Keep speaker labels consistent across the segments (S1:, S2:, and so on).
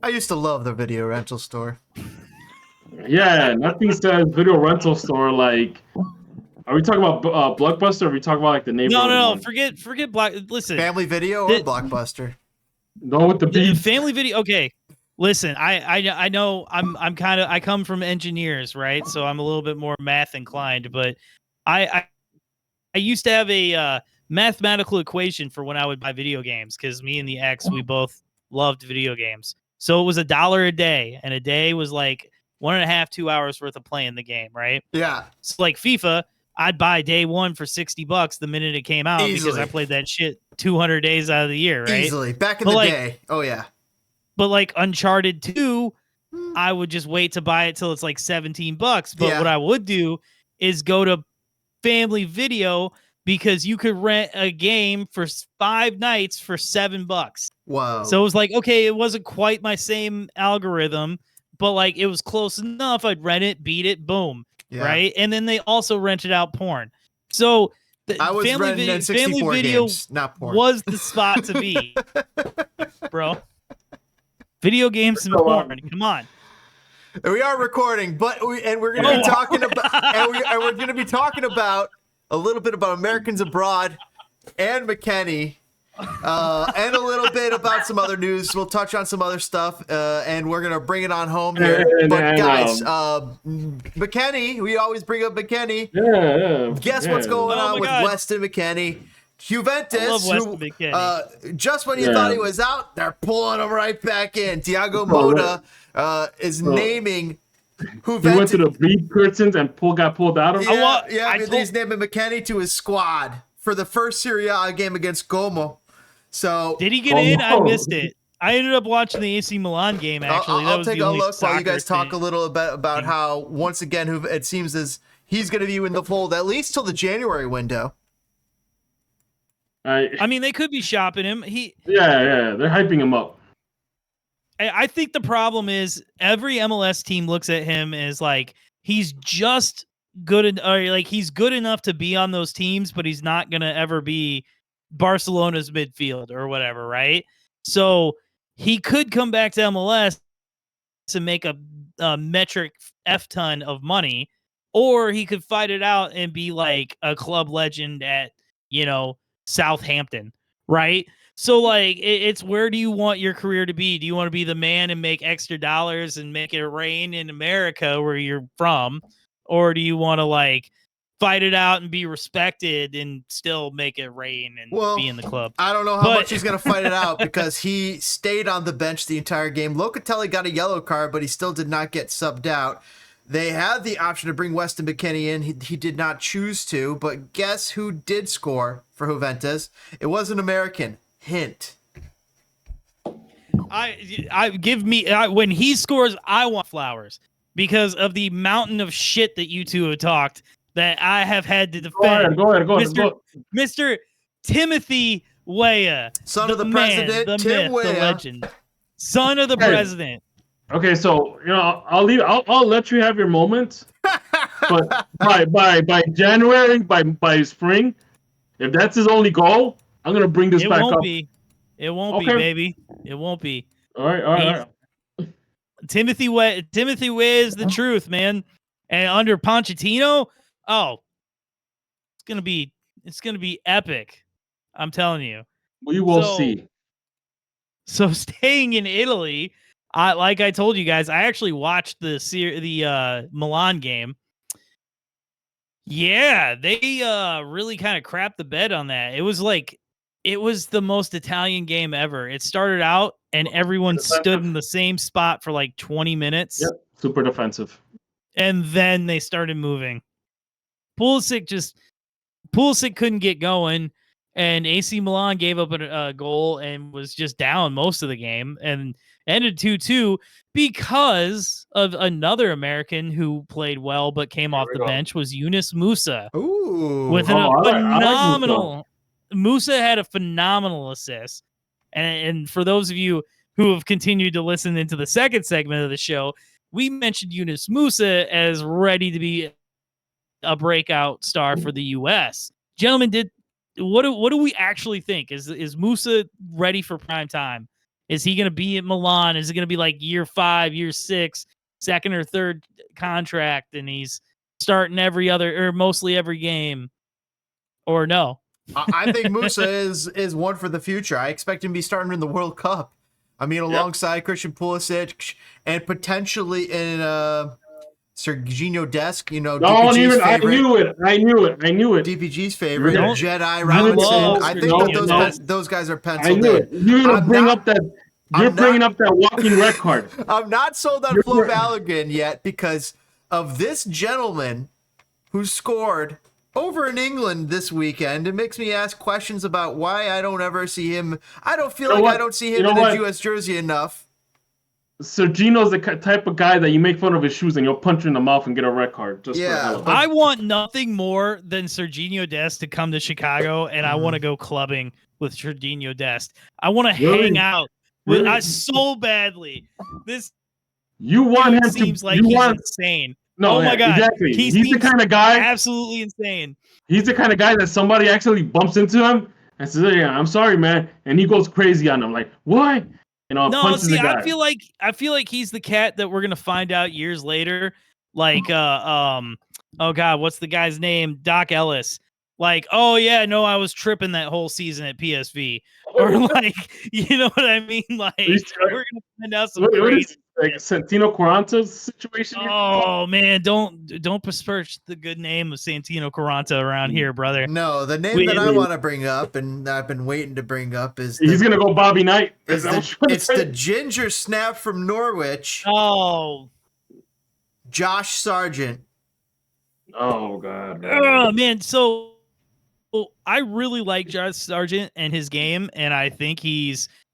S1: I used to love the video rental store.
S2: Yeah, nothing says video rental store like. Are we talking about Blockbuster? Or are we talking about like the neighborhood?
S3: No.
S2: one?
S3: Forget Black. Listen,
S1: Family Video or Blockbuster?
S2: Go with the beats.
S3: Family Video. Okay, listen. I know I come from engineers, right? So I'm a little bit more math inclined, but I used to have a mathematical equation for when I would buy video games because me and the ex we both loved video games. So it was $1 a day, and a day was like 1.5 2 hours worth of playing the game, right?
S1: Yeah.
S3: So like FIFA, I'd buy day one for $60 the minute it came out because I played that shit 200 days out of the year, right?
S1: Easily. Back in the day. Oh, yeah.
S3: But like Uncharted 2, I would just wait to buy it till it's like $17. But what I would do is go to Family Video because you could rent a game for 5 nights for $7.
S1: Wow.
S3: So it was like, okay, it wasn't quite my same algorithm, but like it was close enough. I'd rent it, beat it, boom. Yeah. Right. And then they also rented out porn. So
S1: I was renting
S3: Family Video
S1: games, not porn.
S3: Was the spot to be, bro. Video games and porn. Come on.
S1: We are recording, but we're going to be talking about and we're going to be talking about a little bit about Americans Abroad and McKenny. And a little bit about some other news. We'll touch on some other stuff, and we're gonna bring it on home here. But guys, McKenny, we always bring up McKenny.
S2: Yeah.
S1: Guess what's going on with Weston McKennie? Juventus, just when you thought he was out, they're pulling him right back in. Thiago Motta is naming Juventus.
S2: He went to the bleed curtains and got pulled out of him.
S1: He's naming McKennie to his squad for the first Serie A game against Como. So
S3: did he get in? I missed it. I ended up watching the AC Milan game. Actually,
S1: I'll take a look while you guys talk a little bit about how once again, it seems as he's going to be in the fold at least till the January window.
S3: I mean, they could be shopping him.
S2: They're hyping him up.
S3: I think the problem is every MLS team looks at him as like he's just good, or like he's good enough to be on those teams, but he's not gonna ever be Barcelona's midfield or whatever, right? So he could come back to MLS to make a metric F ton of money, or he could fight it out and be like a club legend at, Southampton, right? So like it's where do you want your career to be? Do you want to be the man and make extra dollars and make it rain in America where you're from? Or do you want to like fight it out and be respected and still make it rain and be in the club?
S1: I don't know how much he's going to fight it out because he stayed on the bench the entire game. Locatelli got a yellow card, but he still did not get subbed out. They had the option to bring Weston McKennie in. He did not choose to, but guess who did score for Juventus? It was an American. Hint.
S3: When he scores, I want flowers. Because of the mountain of shit that you two have talked that I have had to defend.
S2: Go ahead.
S3: Mr. Timothy Weah.
S1: Son of the president,
S3: the
S1: Tim
S3: myth,
S1: Weah.
S3: the legend. Son of the president.
S2: Okay, so I'll let you have your moment. But by January, by spring, if that's his only goal, I'm gonna bring this back up.
S3: It won't be, baby. It won't be.
S2: All right.
S3: Timothy Weah is the truth, man. And under Pochettino, it's gonna be epic. I'm telling you.
S2: We will see.
S3: So staying in Italy, like I told you guys, I actually watched the Milan game. Yeah, they really kind of crapped the bed on that. It was the most Italian game ever. It started out and everyone stood in the same spot for like 20 minutes.
S2: Yep, super defensive.
S3: And then they started moving. Pulisic couldn't get going, and AC Milan gave up a goal and was just down most of the game and ended 2-2 because of another American who played well but came off the bench was Yunus Musah.
S1: Ooh.
S3: With a phenomenal... Musah had a phenomenal assist. And for those of you who have continued to listen into the second segment of the show, we mentioned Yunus Musah as ready to be a breakout star for the U.S. Gentlemen, what do we actually think? Is Musah ready for prime time Is he going to be at Milan? Is it going to be like year 5, year 6, second or third contract, and he's starting every other or mostly every game? Or no?
S1: I think Musa is one for the future. I expect him to be starting in the World Cup. I mean, alongside Christian Pulisic and potentially in Serginho Dest,
S2: Don't even. I knew it.
S1: DPG's favorite,
S3: Don't-
S1: Jedi Robinson. I think that
S3: no.
S1: those guys are
S2: I
S1: penciled
S2: knew
S1: in.
S2: it. You're gonna
S1: I'm
S2: bring
S1: not-
S2: up that. You're
S1: I'm
S2: bringing
S1: not-
S2: up that walking red card.
S1: I'm not sold on Flo Balogun yet because of this gentleman who scored over in England this weekend. It makes me ask questions about why I don't ever see him. I don't feel like I don't see him in a US jersey enough.
S2: Sergino's the type of guy that you make fun of his shoes and you'll punch him in the mouth and get a red card. Just for the hell of it.
S3: I want nothing more than Serginho Dest to come to Chicago, and I want to go clubbing with Serginho Dest. I want to
S2: Really?
S3: hang out with
S2: Really?
S3: so badly. This
S2: You want him
S3: seems
S2: to.
S3: like
S2: You
S3: he's
S2: want.
S3: insane.
S2: No,
S3: Oh my God.
S2: exactly.
S3: He
S2: He's the
S3: seems
S2: kind of guy.
S3: Absolutely insane.
S2: He's the kind of guy that somebody actually bumps into him and says, "Yeah, I'm sorry, man," and he goes crazy on them, like, "What?"
S3: No,
S2: punches
S3: see,
S2: the guy.
S3: I feel like he's the cat that we're gonna find out years later. Like, oh God, what's the guy's name? Doc Ellis. Like, oh yeah, no, I was tripping that whole season at PSV, or like, you know what I mean? Like, we're gonna find out some
S2: What
S3: crazy.
S2: is like Santino Quaranta's situation?
S3: Oh man, don't besmirch the good name of Santino Quaranta around here, brother.
S1: No, the name that I want to bring up, and I've been waiting to bring up, is
S2: He's gonna go Bobby Knight.
S1: it's the ginger snap from Norwich,
S3: Oh,
S1: Josh Sargent.
S2: Oh God.
S3: oh man, so I really like Josh Sargent and his game, and I think he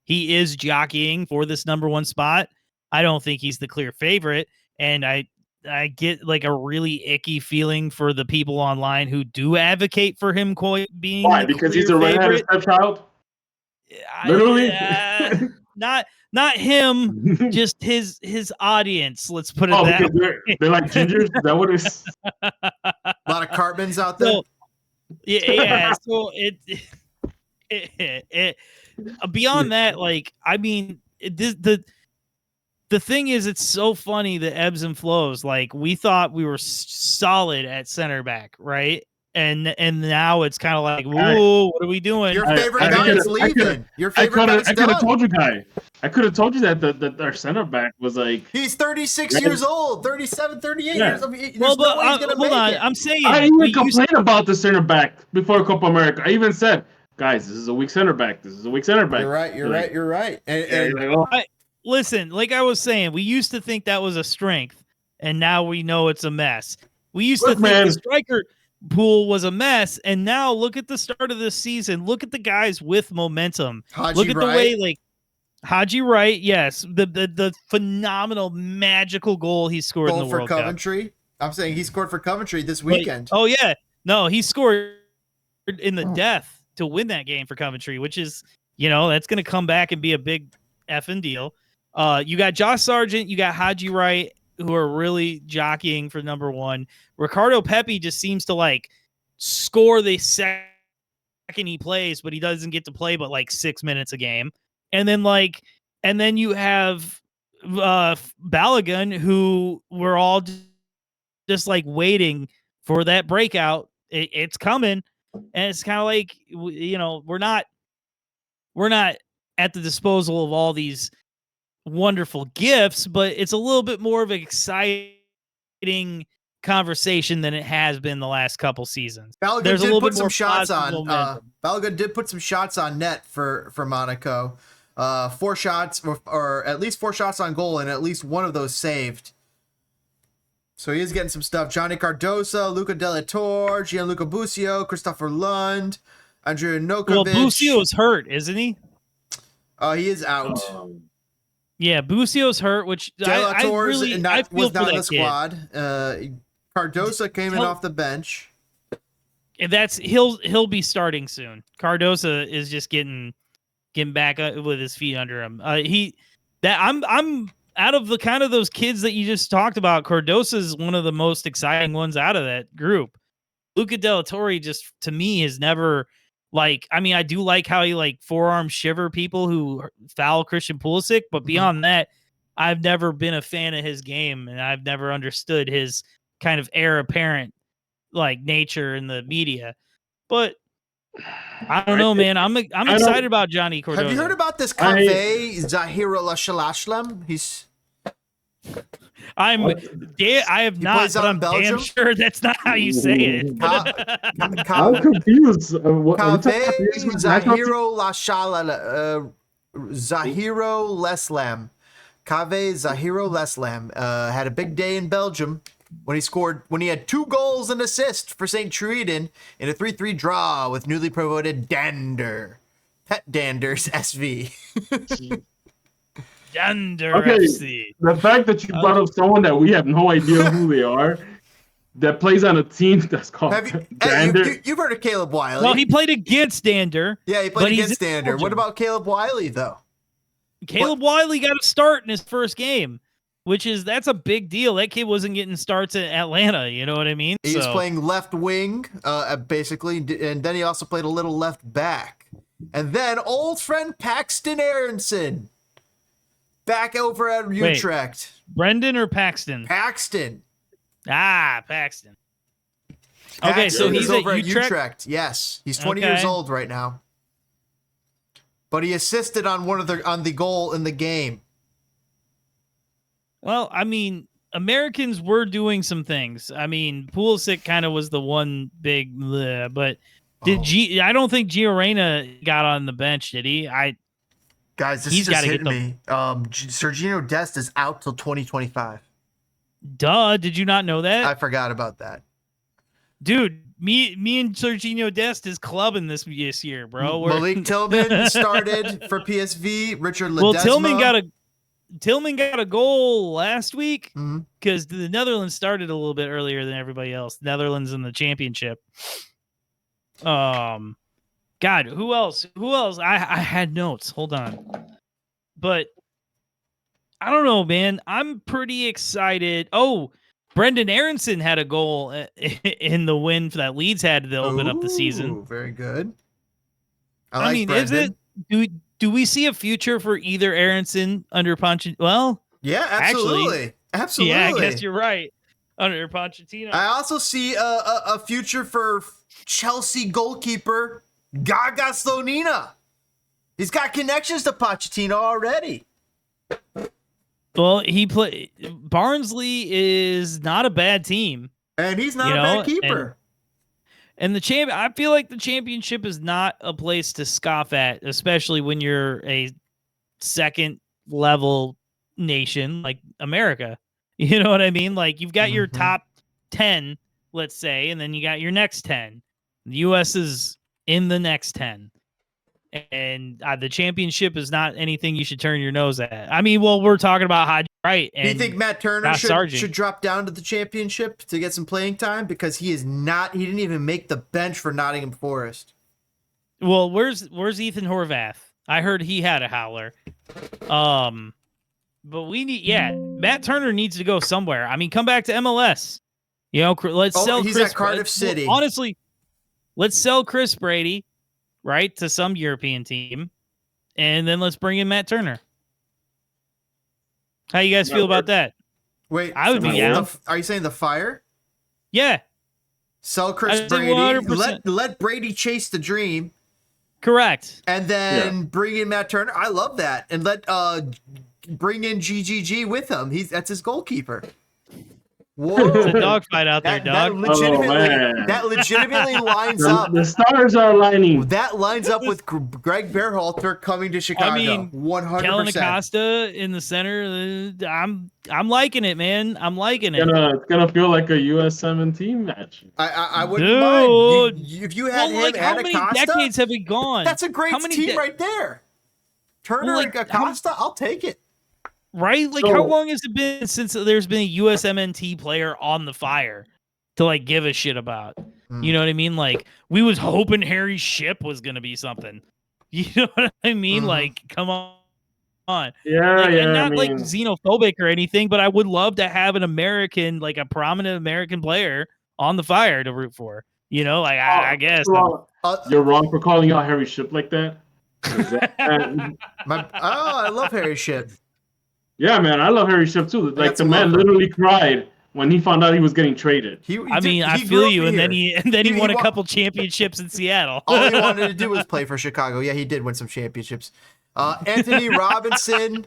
S3: is jockeying for this number 1 spot. I don't think he's the clear favorite, and I get like a really icky feeling for the people online who do advocate for him being
S2: Why?
S3: the
S2: Because
S3: clear
S2: he's a redheaded
S3: favorite.
S2: stepchild. Literally?
S3: Not him, just his audience. Let's put it
S2: Oh,
S3: that
S2: because
S3: way.
S2: they're like gingers. Is that what it is?
S1: A lot of Cartmans out there.
S3: So, yeah. So it beyond that, like, I mean, the thing is, it's so funny, the ebbs and flows. Like, we thought we were solid at center back, right? And now it's kind of like, whoa, what are we doing?
S1: Your favorite guy is leaving. Your favorite guy's
S2: I could have
S1: done.
S2: told you, guy. I could have told you that our center back was like.
S1: He's 36 years old, 37, 38
S2: Yeah.
S1: years old. There's
S3: Well,
S1: no way he's gonna
S3: hold
S1: make
S3: on.
S1: it.
S3: I'm saying
S2: I
S3: we
S2: even
S3: used-
S2: complained about the center back before Copa America. I even said, guys, this is a weak center back. This is a weak center back.
S1: You're right. You're
S2: Like,
S1: right. You're right. And,
S2: yeah,
S1: and
S2: you're like, oh.
S3: listen, like I was saying, we used to think that was a strength, and now we know it's a mess. We used
S2: Look,
S3: to think
S2: man.
S3: the striker pool was a mess, and now look at the start of this season. Look at the guys with momentum.
S1: Haji
S3: Look at the
S1: Wright.
S3: way, like, Haji Wright, yes, the phenomenal magical goal he scored in
S1: goal
S3: the
S1: for
S3: World Cup.
S1: Coventry. I'm saying he scored for Coventry this
S3: Wait,
S1: weekend.
S3: oh yeah, no, he scored in the death to win that game for Coventry, which is, that's going to come back and be a big effing deal. You got Josh Sargent, you got Haji Wright, who are really jockeying for number 1. Ricardo Pepi just seems to like score the second he plays, but he doesn't get to play but like 6 minutes a game. And then you have Balogun, who we're all just like waiting for that breakout. It's coming, and it's kind of like, we're not at the disposal of all these wonderful gifts, but it's a little bit more of an exciting conversation than it has been the last couple seasons.
S1: Balogun
S3: There's a
S1: did
S3: little
S1: put
S3: bit
S1: some
S3: more
S1: shots
S3: positive
S1: on.
S3: momentum.
S1: Balogun did put some shots on net for Monaco. 4 shots, or at least 4 shots on goal, and at least one of those saved. So he is getting some stuff. Johnny Cardosa, Luca Della Torre, Gianluca Busio, Christopher Lund, Andrea Nokovic.
S3: Well, Busio's hurt, isn't he?
S1: He is out.
S3: Yeah, Busio's hurt, which
S1: Della
S3: I
S1: Torre
S3: really
S1: was
S3: I feel
S1: not
S3: for
S1: in
S3: that
S1: the squad. Cardosa came in off the bench.
S3: And he'll be starting soon. Cardosa is just getting back with his feet under him. I'm out of the kind of those kids that you just talked about. Cardosa is one of the most exciting ones out of that group. Luca Della Torre just, to me, has never Like, I mean, I do like how he like forearm shiver people who foul Christian Pulisic, but beyond that, I've never been a fan of his game, and I've never understood his kind of heir apparent like nature in the media. But I don't know, man. I'm excited about Johnny Cordova.
S1: Have you heard about this Kaveh Zahiro Lashalashlam?
S3: I have not,
S1: plays
S3: but
S1: out
S3: I'm
S1: in Belgium?
S3: damn sure that's not how you say it.
S2: I'm confused.
S1: Kaveh Zahiro Leslam. Kaveh Zahiro Leslam had a big day in Belgium when he had 2 goals and assist for St. Truiden in a 3-3 draw with newly promoted Dander. Pet Danders SV.
S3: Dander
S2: Okay,
S3: FC.
S2: the fact that you brought up someone that we have no idea who they are, that plays on a team that's called Dander.
S1: You've heard of Caleb Wiley.
S3: Well, he played against Dander.
S1: Yeah, he
S3: but
S1: played
S3: he's
S1: against
S3: in
S1: Dander.
S3: Belgium.
S1: What about Caleb Wiley, though?
S3: Caleb Wiley got a start in his first game, that's a big deal. That kid wasn't getting starts in Atlanta. You know what I mean?
S1: He was playing left wing, basically, and then he also played a little left back. And then old friend Paxton Aronson, back over at Utrecht.
S3: Brendan or Paxton?
S1: Paxton.
S3: Paxton. Okay, so
S1: Paxton
S3: he's
S1: is
S3: at
S1: over
S3: Utrecht?
S1: Yes, he's 20 years old right now. But he assisted on on the goal in the game.
S3: Well, I mean, Americans were doing some things. I mean, Pulisic kind of was the one big, but I don't think Gio Reyna got on the bench, did he?
S1: Guys, this is just hitting me. Sergio Dest is out till 2025.
S3: Duh, did you not know that?
S1: I forgot about that.
S3: Dude, me and Serginho Dest is clubbing this year, bro.
S1: Malik Tillman started for PSV. Richard Ledesma.
S3: Well, Tillman got a goal last week
S1: Mm-hmm.
S3: because the Netherlands started a little bit earlier than everybody else. Netherlands in the championship. God, who else? I had notes. Hold on. But I don't know, man. I'm pretty excited. Oh, Brendan Aronson had a goal in the win that Leeds had to open up the season.
S1: Very good.
S3: I mean,
S1: Brendan.
S3: Do we see a future for either Aronson under Pochettino? Well,
S1: yeah, absolutely. Absolutely.
S3: Yeah, I guess you're right. Under Pochettino.
S1: I also see a future for Chelsea goalkeeper Gaga Slonina. He's got connections to Pochettino already.
S3: Well, Barnsley is not a bad team.
S1: And he's not a bad keeper.
S3: And I feel like the championship is not a place to scoff at, especially when you're a second level nation like America. You know what I mean? Like you've got your top 10, let's say, and then you got your next 10. The U.S. is in the next 10. And the championship is not anything you should turn your nose at. I mean, well, we're talking about Haji Wright.
S1: Do you think Matt Turner
S3: Sargent
S1: should drop down to the championship to get some playing time? Because he didn't even make the bench for Nottingham Forest.
S3: Well, where's Ethan Horvath? I heard he had a howler. But Matt Turner needs to go somewhere. I mean, come back to MLS. You know, let's sell
S1: he's
S3: Chris
S1: at Cardiff City.
S3: Well, honestly, let's sell Chris Brady, right, to some European team, and then let's bring in Matt Turner. How you guys feel about that?
S1: Wait,
S3: I would be down.
S1: Are you saying the Fire?
S3: Yeah.
S1: Sell Chris Brady. 100%. Let Brady chase the dream.
S3: Correct.
S1: And then bring in Matt Turner. I love that. And bring in GGG with him. That's his goalkeeper. Whoa.
S3: It's a dogfight out there, dog.
S1: That legitimately lines up.
S2: The stars are aligning.
S1: That lines up with Greg Berhalter coming to Chicago.
S3: I mean,
S1: 100%.
S3: Kellen Acosta in the center. I'm liking it, man. I'm liking it.
S2: It's gonna feel like a US-17 match.
S1: I wouldn't mind. If you had him and
S3: how many
S1: Acosta,
S3: decades have we gone?
S1: that's a great team right there. Turner and Acosta, I'll take it.
S3: Right? Like, how long has it been since there's been a USMNT player on the Fire to, give a shit about? You know what I mean? Like, we was hoping Harry Shipp was going to be something. You know what I mean? Like, come on.
S2: Yeah,
S3: and not, xenophobic or anything, but I would love to have an American, a prominent American player on the Fire to root for. You know, like I guess.
S2: You're wrong for calling out Harry Ship like that.
S1: I love Harry Ship.
S2: Yeah, man, I love Harry Ship too.
S1: got
S2: Like the
S1: some
S2: man
S1: love for him.
S2: literally cried when he found out he was getting traded.
S3: I feel you, and then he won a couple championships in Seattle.
S1: All he wanted to do was play for Chicago. Yeah, he did win some championships. Anthony Robinson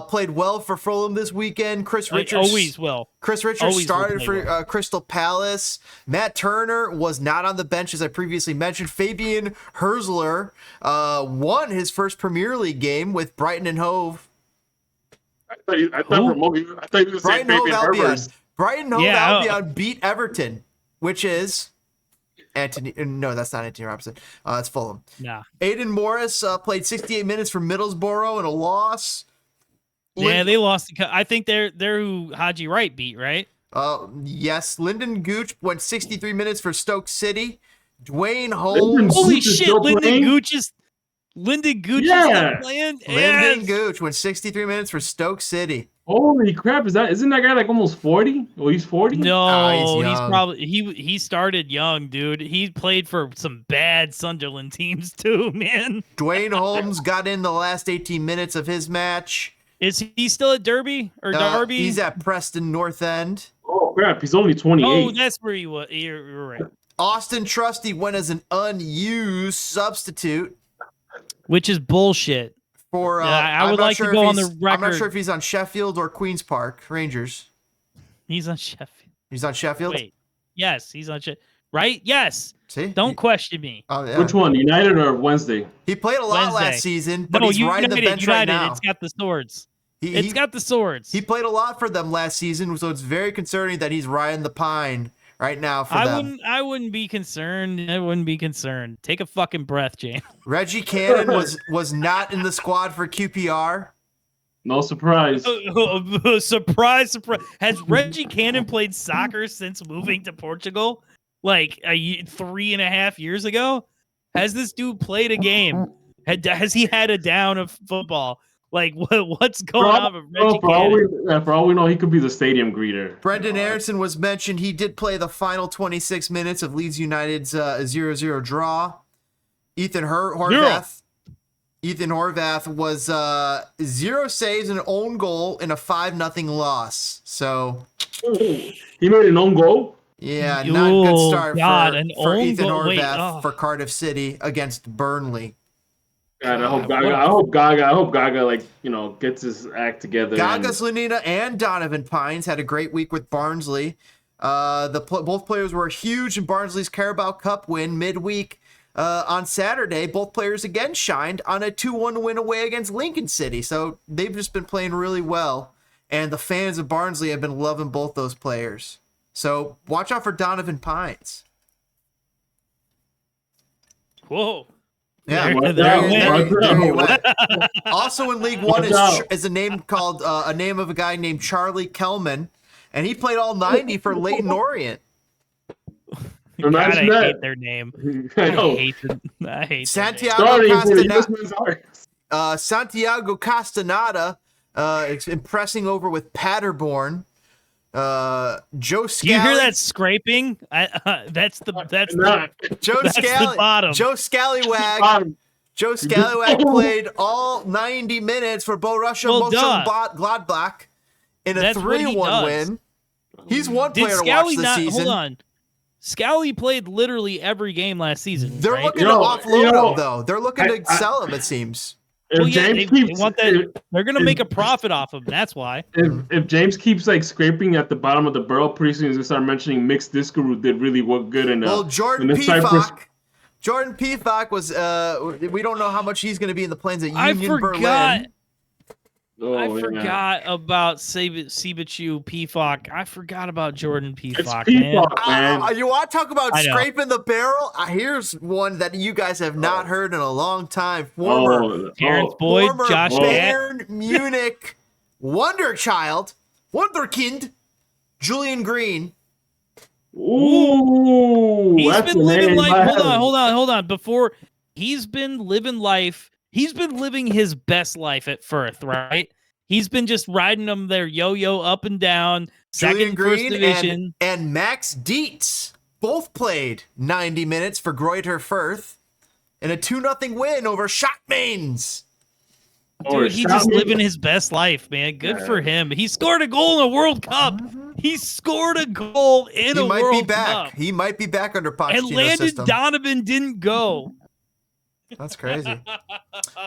S1: played well for Fulham this weekend. Chris Richards
S3: always will.
S1: Chris Richards
S3: Always will
S1: started
S3: play
S1: for
S3: well.
S1: Crystal Palace. Matt Turner was not on the bench, as I previously mentioned. Fabian Herzler won his first Premier League game with Brighton and Hove.
S2: I thought you were saying
S1: Brighton Hove
S2: Fabian
S1: Albion.
S2: Herbers.
S1: Brighton Hove
S3: Yeah,
S1: Albion beat Everton, which is Anthony. No, that's not Anthony Robinson. It's Fulham.
S3: Nah.
S1: Aiden Morris played 68 minutes for Middlesbrough in a loss.
S3: Yeah, they lost. I think they're who Haji Wright beat, right?
S1: Yes, Lyndon Gooch went 63 minutes for Stoke City. Dwayne Holmes.
S3: Holy
S2: Gooch is
S3: shit,
S2: still
S3: Lyndon
S2: playing?
S3: Gooch is Lyndon Gooch
S2: Yeah.
S3: is still playing.
S1: Lyndon
S3: Yes.
S1: Gooch went 63 minutes for Stoke City.
S2: Holy crap! Isn't that guy like almost 40? Oh, he's 40.
S3: No,
S1: he's
S3: he's
S1: young.
S3: probably he started young, dude. He played for some bad Sunderland teams too, man.
S1: Dwayne Holmes got in the last 18 minutes of his match.
S3: Is he still at Derby or Derby?
S1: He's at Preston North End.
S2: Oh crap! He's only 28.
S3: Oh, that's where he was. You're right.
S1: Austin Trusty went as an unused substitute
S3: Which is bullshit.
S1: for.
S3: I would
S1: I'm not
S3: like to
S1: sure
S3: go
S1: if
S3: on the
S1: he's- I'm not
S3: record.
S1: sure if he's on Sheffield or Queens Park Rangers.
S3: He's on Sheffield.
S1: He's on Sheffield.
S3: Wait. Yes, he's on Sheffield. Right? Yes.
S1: See,
S3: Don't question me.
S1: Oh yeah.
S2: Which one? United or Wednesday?
S1: He played a lot
S3: Wednesday.
S1: last season, but
S3: No,
S1: he's riding the bench right now.
S3: It's got the swords.
S1: He-
S3: It's
S1: he-
S3: got the swords.
S1: He played a lot for them last season, so it's very concerning that he's riding the pine right now for them.
S3: I wouldn't be concerned. I wouldn't be concerned. Take a fucking breath, James.
S1: Reggie Cannon was not in the squad for QPR.
S2: No surprise.
S3: Surprise, surprise. Has Reggie Cannon played soccer since moving to Portugal? Like 3.5 years ago? Has this dude played a game? Has he had a down of football? Like what's going on with Reggie Cannon?
S2: For all we know, he could be the stadium greeter.
S1: Brendan Aronson was mentioned. He did play the final 26 minutes of Leeds United's 0-0 draw. Ethan Horvath. Ethan Horvath was 0 saves and an own goal in a 5-0 loss. So,
S2: He made an own goal.
S1: yeah, not a good start
S3: God, an
S1: for
S3: own
S1: Ethan
S3: goal. Wait,
S1: Horvath for Cardiff City against Burnley.
S2: God, I hope Gaga like gets his act together.
S1: Gaga Slanina and Donovan Pines had a great week with Barnsley. Both players were huge in Barnsley's Carabao Cup win midweek. On Saturday, both players again shined on a 2-1 win away against Lincoln City. So they've just been playing really well. And the fans of Barnsley have been loving both those players. So watch out for Donovan Pines.
S3: Whoa.
S1: Yeah,
S3: There
S1: you went. Also in League One
S2: Watch out.
S1: is a name called a name of a guy named Charlie Kelman, and he played all 90 for Leyton Orient.
S3: God, I
S2: Imagine that.
S3: hate their name.
S2: I know.
S3: I hate
S1: Santiago
S2: Starting for the
S1: Castaneda,
S2: USMSR.
S1: Santiago Castaneda impressing over with Paderborn. Joe Scally.
S3: Do you hear that scraping? That's the
S1: Joe
S3: that's the
S1: Scally.
S3: bottom.
S1: Joe Scallywag. Joe Scallywag played all 90 minutes for Borussia
S3: Well, duh.
S1: Mönchengladbach in a
S3: That's what he
S1: 3-1
S3: does.
S1: win. He's one
S3: Did
S1: player to watch
S3: Scally
S1: this
S3: not?
S1: season.
S3: Hold on. Scally played literally every game last season.
S1: They're
S3: right?
S1: looking to offload him, though. They're looking to sell him, it seems.
S2: If
S3: Well, yeah,
S2: James
S3: they
S2: keeps,
S3: want that. They're gonna
S2: if-
S3: make a profit off him. That's why.
S2: if James keeps like scraping at the bottom of the barrel, pretty soon he's gonna start mentioning Mixed Disco did really work good in
S1: Well, Jordan
S2: in the Cyprus.
S1: Pifak. Jordan Pifak was. We don't know how much he's going to be in the plans at
S3: I
S1: Union
S3: forgot.
S1: Berlin.
S2: Oh,
S3: I
S2: yeah.
S3: forgot about Sibachu Pifak. I forgot about Jordan
S2: It's
S3: Pifak, man.
S2: Peacock, man.
S1: You want to talk about
S3: I know.
S1: scraping the barrel? Here's one that you guys have not heard in a long time. Former
S3: Terrence Boyd,
S1: former
S3: Josh Gatt.
S1: Bayern Munich Wunderkind, Julian Green.
S2: Ooh,
S3: He's
S2: that's
S3: been
S2: the
S3: living
S2: name
S3: life.
S2: I
S3: Hold
S2: have.
S3: on. Before he's been living life. He's been living his best life at Firth, right? He's been just riding them there, yo-yo up and down,
S1: Julian
S3: second, first
S1: Green
S3: division.
S1: and Max Dietz. both played 90 minutes for Greuther Fürth in a 2-0 win over Schottmains.
S3: Dude, he's just living his best life, man. Good for him. He scored a goal in a World Cup. He scored a goal in a World Cup.
S1: He might be back under Pochettino's
S3: And Landon
S1: system.
S3: Donovan didn't go.
S1: That's crazy.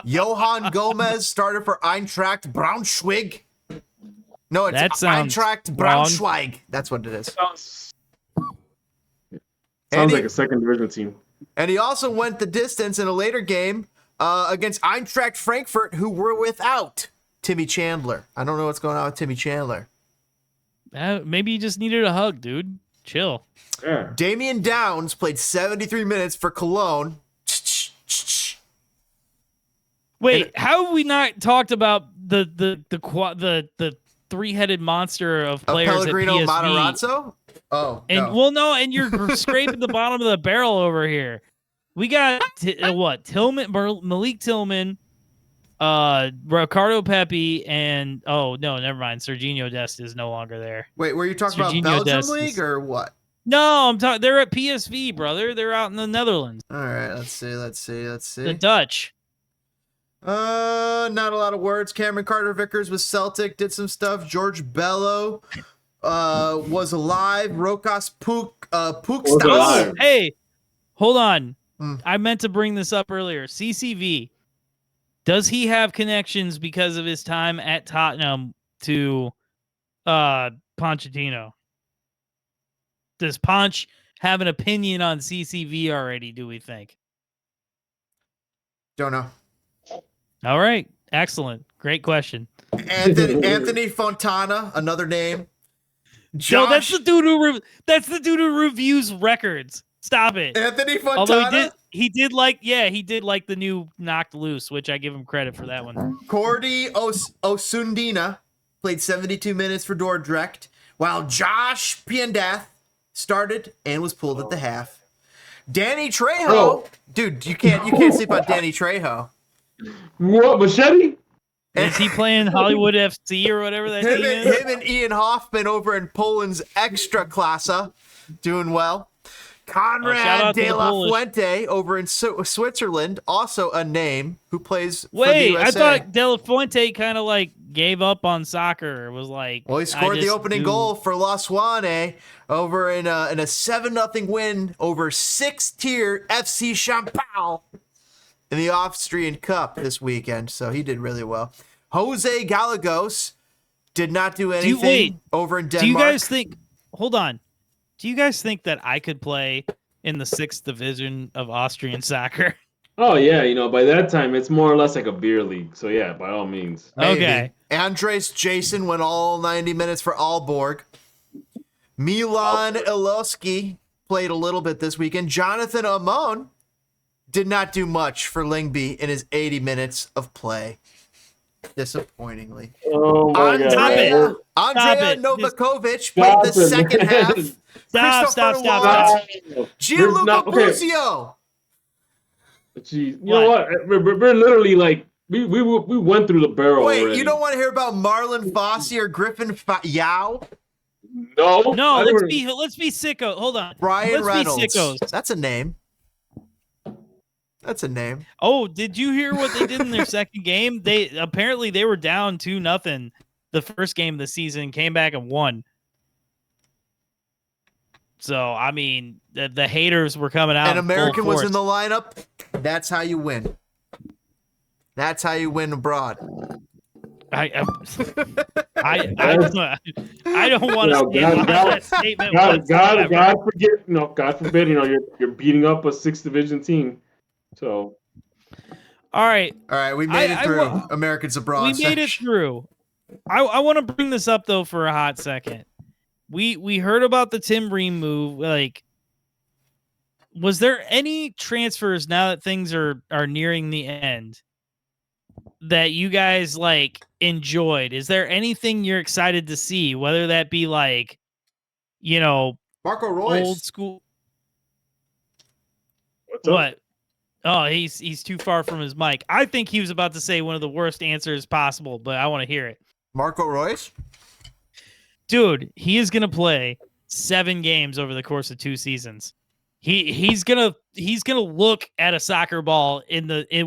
S1: Johan Gomez started for Eintracht Braunschweig. No, it's
S3: That sounds
S1: Eintracht
S3: wrong.
S1: Braunschweig. That's what it is.
S2: Sounds like a second division team.
S1: And he also went the distance in a later game against Eintracht Frankfurt, who were without Timmy Chandler. I don't know what's going on with Timmy Chandler.
S3: Maybe you just needed a hug, dude. Chill.
S2: Yeah.
S1: Damian Downs played 73 minutes for Cologne.
S3: Wait, how have we not talked about the three-headed monster of players
S1: Pellegrino
S3: at PSV?
S1: Matarazzo? Oh,
S3: And and you're scraping the bottom of the barrel over here. We got Tillman, Malik Tillman, Ricardo Pepi, and never mind. Serginho Dest is no longer there.
S1: Wait, were you talking
S3: Serginho
S1: about Belgium
S3: Dest
S1: League or what?
S3: No, I'm talking. They're at PSV, brother. They're out in the Netherlands.
S1: All right, let's see.
S3: The Dutch.
S1: Not a lot of words. Cameron Carter-Vickers with Celtic, did some stuff. George Bello was alive. Rokas Pukstas.
S2: alive.
S3: Hey, hold on.
S1: Hmm.
S3: I meant to bring this up earlier. CCV. Does he have connections because of his time at Tottenham to Pochettino? Does Ponch have an opinion on CCV already, do we think?
S1: Don't know.
S3: All right. Excellent. Great question.
S1: Anthony Fontana, another name.
S3: Joe, that's the dude who reviews records. Stop it.
S1: Anthony Fontana.
S3: Although he did like the new Knocked Loose, which I give him credit for that one.
S1: Cordy Osundina played 72 minutes for Dordrecht, while Josh Piendath started and was pulled at the half. Danny Trejo, dude, you can't sleep on Danny Trejo.
S2: What, Machete?
S3: Is he playing Hollywood FC or whatever that team is?
S1: Him and Ian Hoffman over in Poland's Extra Klasa, doing well.
S3: shout
S1: Conrad
S3: out to
S1: De
S3: the
S1: La
S3: Polish.
S1: Fuente over in Switzerland, also a name who plays for the
S3: Wait,
S1: USA.
S3: I thought De La Fuente kind of like gave up on soccer. Was like,
S1: Well, he scored the opening goal for La Swane over in a 7-0 win over 6th-tier FC Champal in the Austrian Cup this weekend. So he did really well. Jose Gallegos did not do anything over in Denmark.
S3: Do you guys think? Hold on. Do you guys think that I could play in the 6th division of Austrian soccer?
S2: Oh yeah, by that time it's more or less like a beer league. So yeah, by all means.
S1: Maybe.
S3: Okay.
S1: Andres Jason went all 90 minutes for Aalborg. Milan Iloski played a little bit this weekend. Jonathan Amon did not do much for Lyngby in his 80 minutes of play. Disappointingly.
S2: Oh my God.
S1: Andrea
S3: it.
S1: Novakovic played the second half.
S3: Stop.
S1: Gianluca Busio.
S2: Jeez, you know what? We're literally like we went through the barrel.
S1: Wait,
S2: already.
S1: you don't want to hear about Marlon Fossey or Griffin Yao?
S2: No,
S3: let's be sicko. Hold on.
S1: Brian
S3: let's
S1: Reynolds.
S3: be sickos.
S1: That's a name. That's a name.
S3: Oh, did you hear what they did in their second game? They were down 2-0 the first game of the season, came back and won. So I mean, the haters were coming out.
S1: An American
S3: full
S1: was
S3: force.
S1: in the lineup. That's how you win. That's how you win abroad.
S3: I don't want to stand by that statement.
S2: God forbid, you're beating up a 6th division team. So,
S3: all right,
S1: we made it through Americans abroad.
S3: We made it through. I want to bring this up though for a hot second. We heard about the Tim Ream move. Like, was there any transfers now that things are nearing the end that you guys like enjoyed? Is there anything you're excited to see? Whether that be like,
S1: Marco Royce.
S3: old school.
S2: what's up?
S3: What? Oh, he's too far from his mic. I think he was about to say one of the worst answers possible, but I want to hear it.
S1: Marco Royce.
S3: Dude, he is going to play 7 games over the course of 2 seasons. He's gonna look at a soccer ball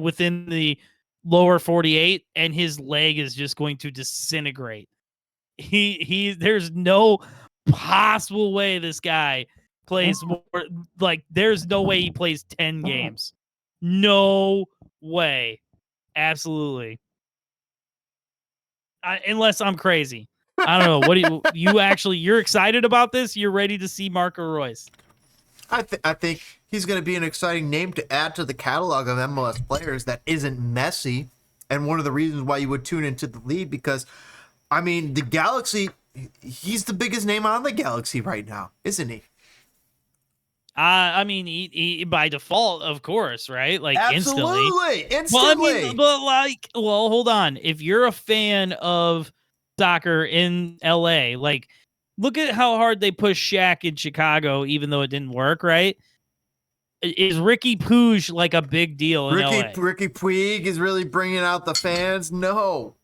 S3: within the lower 48, and his leg is just going to disintegrate. There's no possible way this guy plays more. Like, there's no way he plays 10 games. No way. Absolutely. Unless I'm crazy. I don't know. What do you're excited about this? You're ready to see Marco Reus.
S1: I think he's going to be an exciting name to add to the catalog of MLS players that isn't Messi, and one of the reasons why you would tune into the league, because, I mean, the Galaxy, he's the biggest name on the Galaxy right now, isn't he?
S3: I mean, he by default, of course, right? Like,
S1: Absolutely.
S3: Instantly. Well, hold on. If you're a fan of soccer in LA, like, look at how hard they pushed Shaq in Chicago, even though it didn't work, right? Is Ricky Puig like a big deal in LA?
S1: Ricky Puig is really bringing out the fans. No.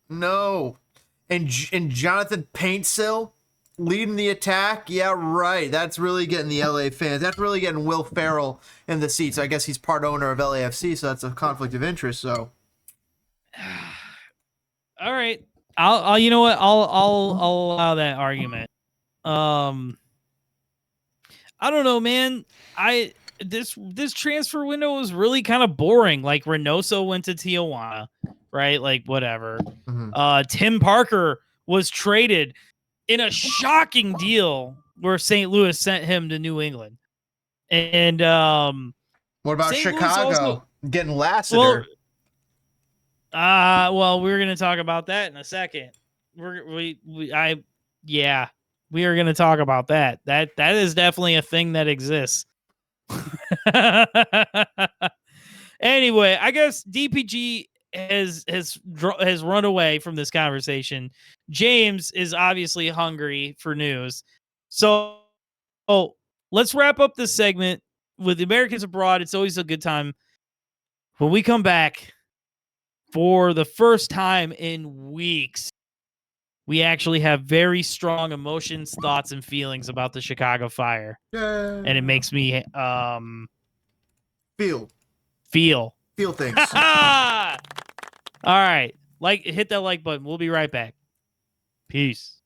S1: And Jonathan Paintsill leading the attack. Yeah, right. That's really getting the LA fans. That's really getting Will Ferrell in the seats. I guess he's part owner of LAFC, so that's a conflict of interest. So,
S3: all right. I'll you know what? I'll allow that argument. I don't know, man. This transfer window was really kind of boring. Like, Reynoso went to Tijuana, right? Like, whatever.
S1: mm-hmm.
S3: Tim Parker was traded in a shocking deal where St. Louis sent him to New England. And
S1: What about
S3: St.
S1: Chicago getting Lassiter?
S3: Well, we're gonna talk about that in a second. We are gonna talk about that. That is definitely a thing that exists. Anyway, I guess DPG has run away from this conversation. James is obviously hungry for news. So, let's wrap up this segment with the Americans abroad. It's always a good time. When we come back, for the first time in weeks, we actually have very strong emotions, thoughts, and feelings about the Chicago Fire.
S1: Yeah.
S3: And it makes me
S1: feel things.
S3: All right. Hit that like button. We'll be right back. Peace.